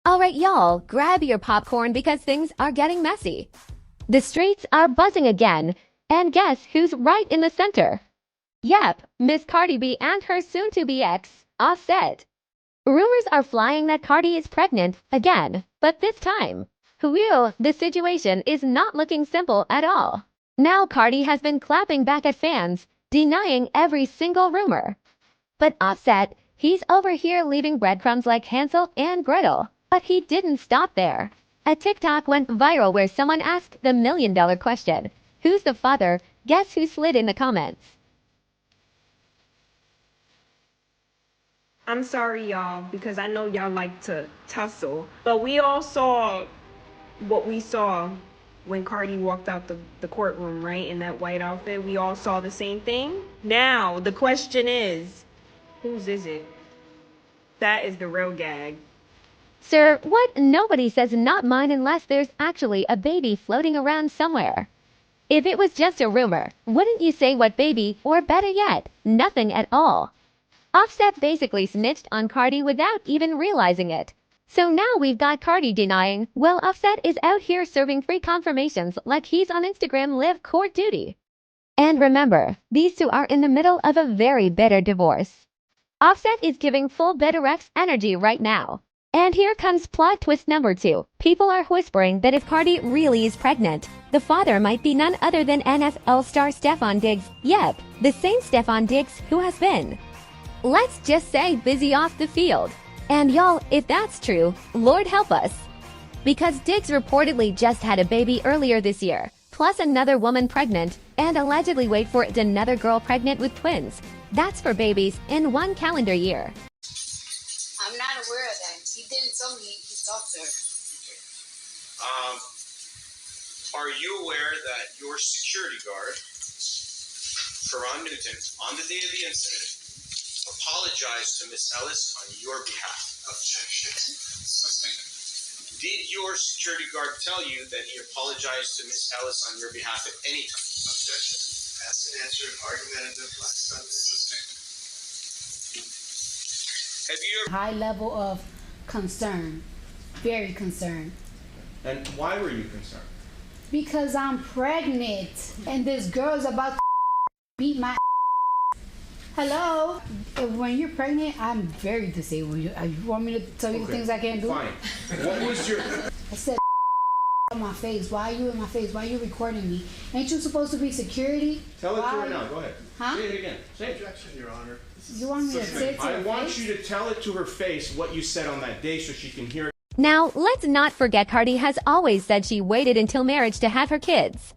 Alright y'all, grab your popcorn because things are getting messy. The streets are buzzing again, and guess who's right in the center? Yep, Miss Cardi B and her soon-to-be ex, Offset. Rumors are flying that Cardi is pregnant again, but this time, whew, the situation is not looking simple at all. Now Cardi has been clapping back at fans, denying every single rumor. But Offset, he's over here leaving breadcrumbs like Hansel and Gretel. But he didn't stop there. A TikTok went viral where someone asked the million-dollar question, who's the father? Guess who slid in the comments? I'm sorry, y'all, because I know y'all like to tussle, but we all saw what we saw when Cardi walked out the courtroom, right? In that white outfit. We all saw the same thing. Now, the question is, whose is it? That is the real gag. Sir, what? Nobody says not mine unless there's actually a baby floating around somewhere. If it was just a rumor, wouldn't you say what baby, or better yet, nothing at all? Offset basically snitched on Cardi without even realizing it. So now we've got Cardi denying, while Offset is out here serving free confirmations like he's on Instagram live court duty. And remember, these two are in the middle of a very bitter divorce. Offset is giving full bitter X energy right now. And here comes plot twist number 2. People are whispering that if Cardi really is pregnant, the father might be none other than NFL star Stefon Diggs. Yep, the same Stefon Diggs who has been, let's just say, busy off the field. And y'all, if that's true, Lord help us. Because Diggs reportedly just had a baby earlier this year, plus another woman pregnant, and allegedly wait for it another girl pregnant with twins. That's for babies in 1 calendar year. I'm not aware of that. He didn't tell me he talked to her. Are you aware that your security guard, Sharon Newton, on the day of the incident, apologized to Miss Ellis on your behalf? Objection. Sustained. Did your security guard tell you that he apologized to Miss Ellis on your behalf at any time? Objection. Asked and answered, argumentative, last Sunday. Sustained. Have you ever... High level of concern, very concerned. And why were you concerned? Because I'm pregnant and this girl's about to beat my Hello? When you're pregnant, I'm very disabled. You want me to tell you the things I can't do? Fine. What was your... I said on my face. Why are you in my face? Why are you recording me? Ain't you supposed to be security? Tell it to her now. Go ahead. Huh? Say it again. Say it. Objection, Your Honor. You want me to say it to her I want face? you to tell it to her face what you said on that day so she can hear it. Now, let's not forget Cardi has always said she waited until marriage to have her kids.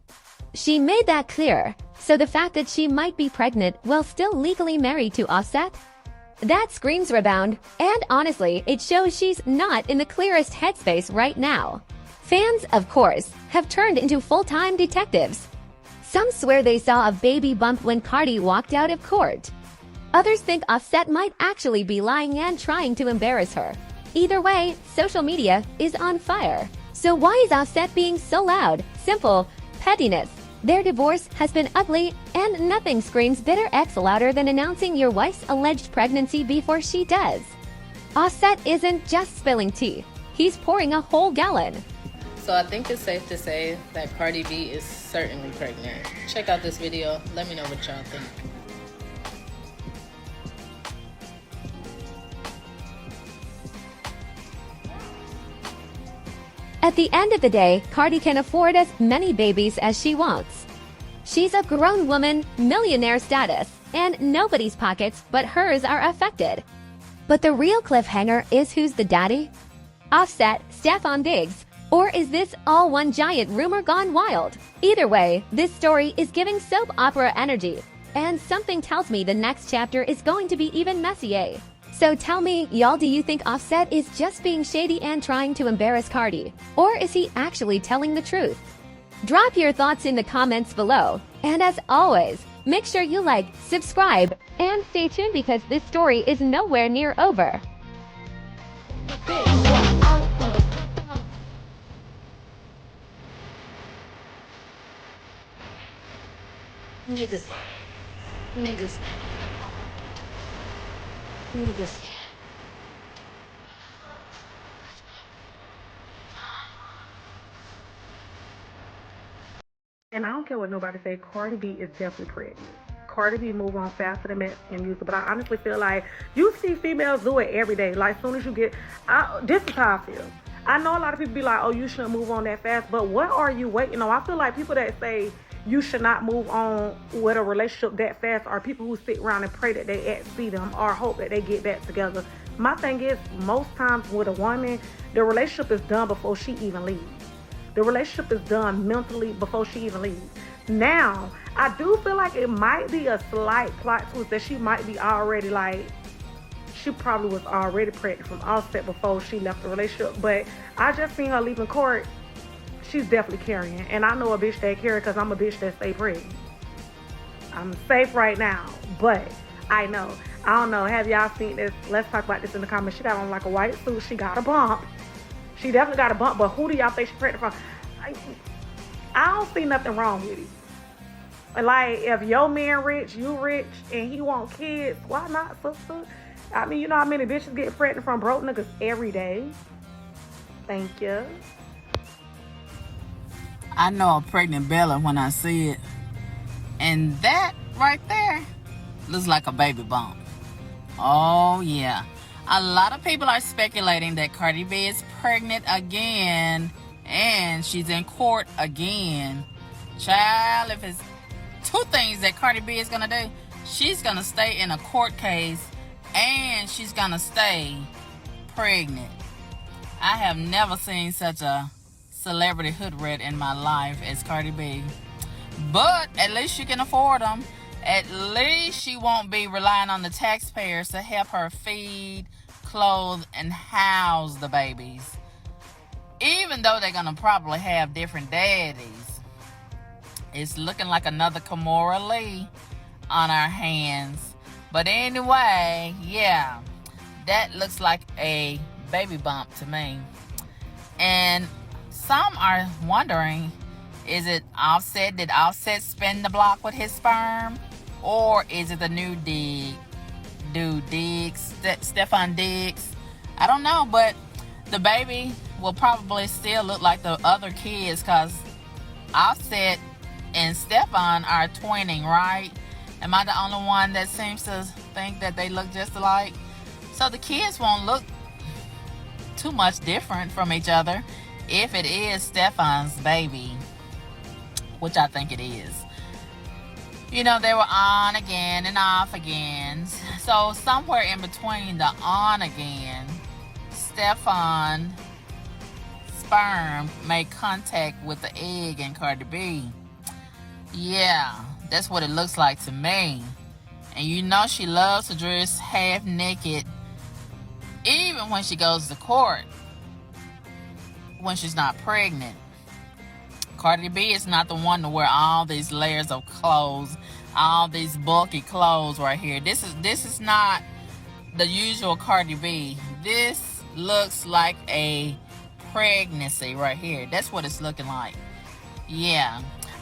She made that clear, so the fact that she might be pregnant while still legally married to Offset? That screams rebound, and honestly, it shows she's not in the clearest headspace right now. Fans, of course, have turned into full-time detectives. Some swear they saw a baby bump when Cardi walked out of court. Others think Offset might actually be lying and trying to embarrass her. Either way, social media is on fire. So why is Offset being so loud? Simple. Pettiness. Their divorce has been ugly, and nothing screams bitter X louder than announcing your wife's alleged pregnancy before she does. Offset isn't just spilling tea. He's pouring a whole gallon. So I think it's safe to say that Cardi B is certainly pregnant. Check out this video. Let me know what y'all think. At the end of the day, Cardi can afford as many babies as she wants. She's a grown woman, millionaire status, and nobody's pockets but hers are affected. But the real cliffhanger is who's the daddy? Offset, Stefon Diggs, or is this all one giant rumor gone wild? Either way, this story is giving soap opera energy, and something tells me the next chapter is going to be even messier. So tell me, y'all, do you think Offset is just being shady and trying to embarrass Cardi? Or is he actually telling the truth? Drop your thoughts in the comments below. And as always, make sure you like, subscribe, and stay tuned because this story is nowhere near over. Niggas. Niggas. And I don't care what nobody say, Cardi B is definitely pregnant. Cardi B move on faster than Mexican music, but I honestly feel like you see females do it every day. Like, as soon as you get, this is how I feel. I know a lot of people be like, oh, you shouldn't move on that fast, but what are you waiting on? I feel like people that say you should not move on with a relationship that fast are people who sit around and pray that they ex see them or hope that they get back together. My thing is, most times with a woman, the relationship is done before she even leaves. The relationship is done mentally before she even leaves. Now, I do feel like it might be a slight plot twist that she might be already like, she probably was already pregnant from Offset before she left the relationship. But I just seen her leaving court. She's definitely carrying. And I know a bitch that carry because I'm a bitch that stay pregnant. I'm safe right now. But I know. I don't know. Have y'all seen this? Let's talk about this in the comments. She got on like a white suit. She got a bump. She definitely got a bump. But who do y'all think she's pregnant from? I don't see nothing wrong with it. Like, if your man rich, you rich, and he want kids, why not, sister? I mean, you know how many bitches get pregnant from broke niggas every day? Thank you. I know a pregnant Bella when I see it. And that right there looks like a baby bump. Oh, yeah. A lot of people are speculating that Cardi B is pregnant again and she's in court again. Child, if it's two things that Cardi B is going to do, she's going to stay in a court case and she's going to stay pregnant. I have never seen such a celebrity hood rat in my life as Cardi B. But at least she can afford them. At least she won't be relying on the taxpayers to help her feed, clothe, and house the babies. Even though they're going to probably have different daddies. It's looking like another Kimora Lee on our hands. But anyway, yeah, that looks like a baby bump to me. And some are wondering, is it Offset? Did Offset spin the block with his sperm? Or is it the new Diggs, Stefon Diggs? I don't know, but the baby will probably still look like the other kids because Offset and Stefon are twinning, right? Am I the only one that seems to think that they look just alike? So the kids won't look too much different from each other if it is Stefon's baby, which I think it is. You know, they were on again and off again. So somewhere in between the on again, Stefon sperm made contact with the egg in Cardi B. Yeah, that's what it looks like to me. And you know she loves to dress half naked even when she goes to court, when she's not pregnant. Cardi B is not the one to wear all these layers of clothes, all these bulky clothes right here. This is not the usual Cardi B. This looks like a pregnancy right here. That's what it's looking like. Yeah.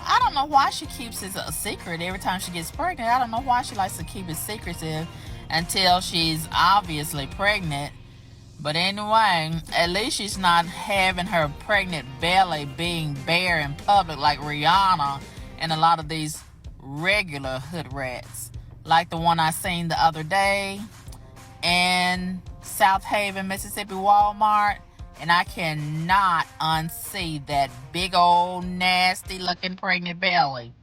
I don't know why she keeps it a secret every time she gets pregnant. I don't know why she likes to keep it secretive until she's obviously pregnant. But anyway, at least she's not having her pregnant belly being bare in public like Rihanna and a lot of these regular hood rats. Like the one I seen the other day in South Haven, Mississippi Walmart. And I cannot unsee that big old nasty looking pregnant belly.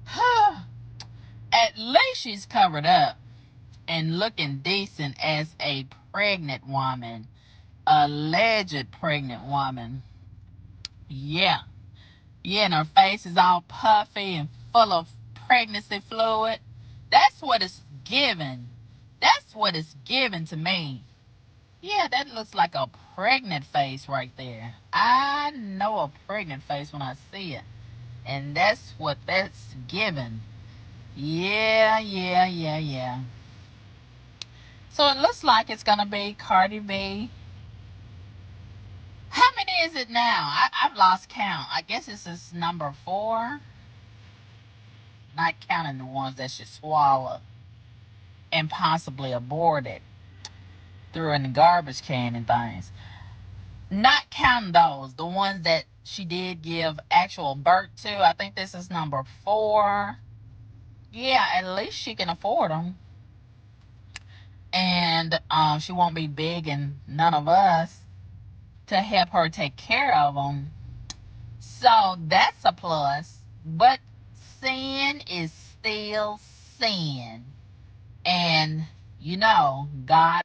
At least she's covered up and looking decent as a pregnant woman. Alleged pregnant woman. Yeah. Yeah, and her face is all puffy and full of pregnancy fluid. That's what it's given. That's what it's given to me. Yeah, that looks like a pregnant face right there. I know a pregnant face when I see it. And that's what that's given. Yeah. So it looks like it's going to be Cardi B. How many is it now? I've lost count. I guess this is number 4. Not counting the ones that she swallowed and possibly aborted threw in the garbage can and things. not counting those, the ones that she did give actual birth to. I think this is number 4. Yeah, at least she can afford them. And she won't be big and none of us to help her take care of them. So that's a plus. But sin is still sin. And, God